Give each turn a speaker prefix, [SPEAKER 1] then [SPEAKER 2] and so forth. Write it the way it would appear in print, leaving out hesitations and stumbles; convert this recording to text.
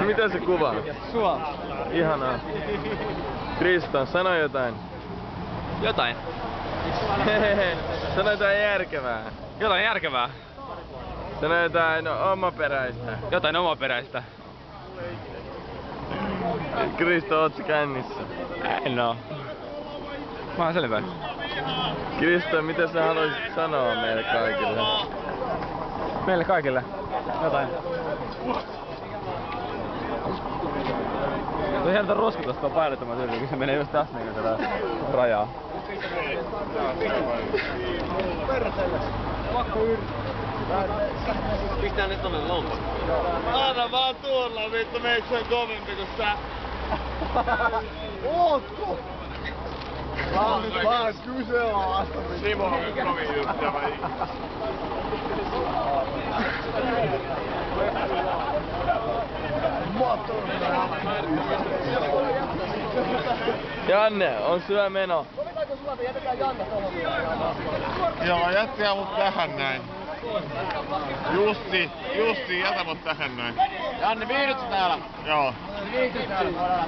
[SPEAKER 1] Mitä se kuvaa?
[SPEAKER 2] Sua.
[SPEAKER 1] Ihanaa. Kriston, sano jotain.
[SPEAKER 2] Jotain.
[SPEAKER 1] Sano jotain järkevää.
[SPEAKER 2] Jotain järkevää.
[SPEAKER 1] Sano jotain omaperäistä.
[SPEAKER 2] Jotain omaperäistä.
[SPEAKER 1] Kristo, oot sä kännissä?
[SPEAKER 2] En oo. Mä oon selvä.
[SPEAKER 1] Kristo, mitä sä haluaisit sanoa meille kaikille?
[SPEAKER 2] Meille kaikille. Jotain. Tuo hienota roskutus tuo painottamaan syytä, kun se menee just tässä niin tätä rajaa. Pistää nyt tonne lompakkoon.
[SPEAKER 3] Anna vaan tuolla, vittu, meissä on kovempi kuin sä. Ootko? Vaan kyseenalaista. Simo on kovin ystävä.
[SPEAKER 1] Janne, on syö meno.
[SPEAKER 3] Sovitaanko sulla, jätetään Janne tohon? Joo, jättäkää mut tähän näin. Jussi, jätä mut tähän näin. Janne, viihdytkö täällä? Joo. Viihdytkö täällä?